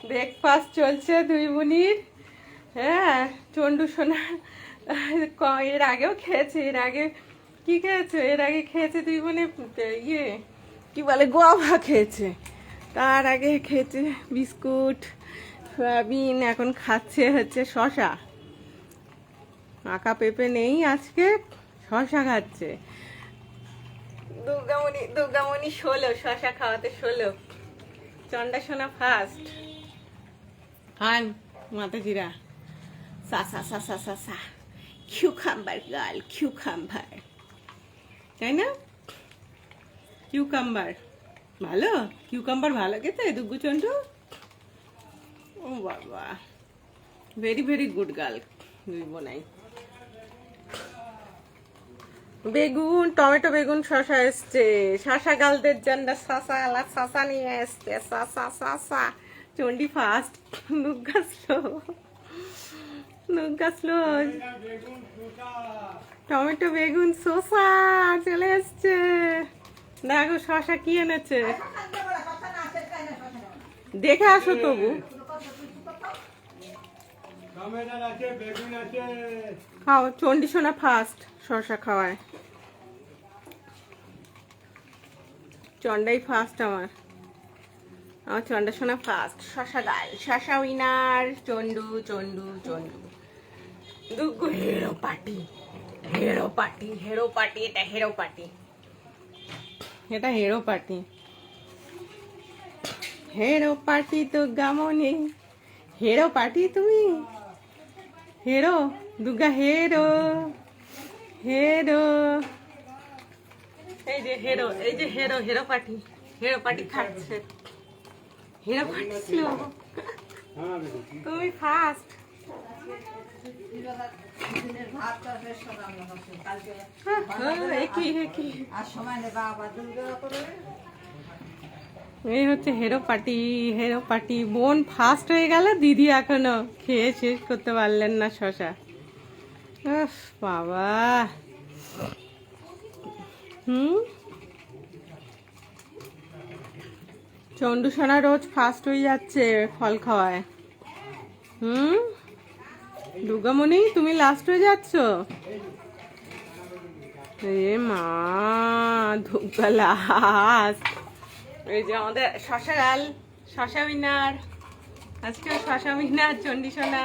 Breakfast চলছে দুই বোনির। হ্যাঁ, চন্ডু সোনা এর আগেও খেয়েছে। এর আগে কি খেয়েছে? এর আগে খেয়েছে দুই বোনে ইয়ে কি বলে গোয়াভা খেয়েছে। তার আগে খেয়েছে বিস্কুট, সয়াবিন। এখন খাচ্ছে হচ্ছে শশা। আঁকা পেঁপে নেই আজকে, শশা খাচ্ছে। দুর্গামণি 16 শশা খাওয়াতে 16। চন্ডা সোনা ফার্স্ট। হান মাতাজিরা সা সা সা সা সা সা কিউকাম্বার গাল কিউকাম্বার, তাই না? কিউকাম্বার ভালো, কিউকাম্বার ভালো খেতে দুগ্গু চন্ডু। ও বাবা, ভেরি ভেরি গুড গার্ল দুই বোনাই। বেগুন, টমেটো, বেগুন, শশা এসছে। শশা গালদের জন্য শশা আলা শশা নিয়ে এসছে। শশা শশা চন্ডি ফার্স্ট। নুগ্গাসলো টমেটো, বেগুন, শসা চলে এসছে। দেখো শশা কি এনেছে, দেখে আসো তবু। খাও, চন্ডি সোনা ফার্স্ট শশা খাওয়ায়। চন্ডাই ফার্স্ট আমার চন্ডা সোনা ফার্স্ট। শশা গাল, শশা উইনার। চন্ডু চন্ডু চন্ডু দুগ্গু হেরো পার্টি, হেরো পার্টি, হেরো পার্টি। এটা হেরো পার্টি, এটা হেরো পার্টি, হেরো পার্টি। তো গামনে হেরো পার্টি, তুমি হেরো দুর্গা হেরো হেরো। এই যে হেরো, এই যে হেরো, হেরো পার্টি, হেরো পার্টি খাচ্ছে। হেরো পার্টি ছিল, তুমি ফার্স্ট। এই হচ্ছে হেরো পার্টি, হেরো পার্টি। বোন ফার্স্ট হয়ে গেল, দিদি এখনো খেয়ে শেষ করতে পারলেন না শশা। বাবা চন্ডু সোনা রোজ ফার্স্ট হয়ে যাচ্ছে ফল খাওয়ায়। দুর্গামণি তুমি লাস্ট হয়ে যাচ্ছ। এ মা, দুর্গা লাস্ট। এই যে আমাদের শশা গাল, শশা উইনার আজকে, শশা উইনার চন্ডি সোনা।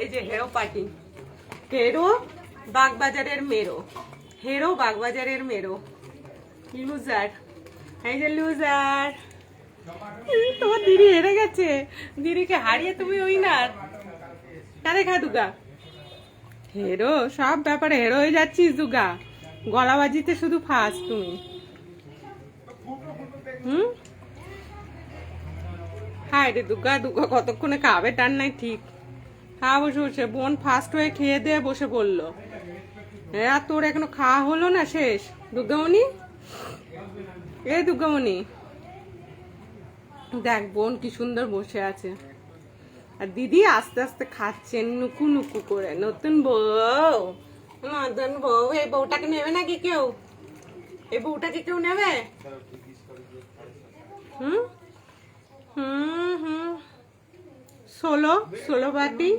এই যে হেরো পার্টি, হেরো বাগবাজারের মেরো, হেরো বাগবাজারের মেরো। লুজার, এই যে লুজার। তোমার দিদি হেরে গেছে, দিদিকে হারিয়ে তুমি উইনার। কারে খা দুগা হেরো, সব ব্যাপারে হেরো হয়ে যাচ্ছিস দুগা। গলাবাজিতে শুধু ফার্স্ট তুমি। হ্যাঁ রে দুগা, দুগা কতক্ষণে খাবে টান নাই ঠিক। হ্যাঁ বসে বসে বোন ফার্স্ট হয়ে খেয়ে দিয়ে বসে পড়লো। হ্যাঁ তোর এখনো খাওয়া হলো না শেষ। দুর্গামণি, এই দুর্গামণি দেখ বোন কি সুন্দর বসে আছে, আর দিদি আস্তে আস্তে খাচ্ছেন নুকু নুকু করে। নতুন বউ, নতুন বউ। এই বউটাকে নেবে নাকি কেউ? এই বউটাকে কেউ নেবে? হুম হুম হুম 16 পার্টি।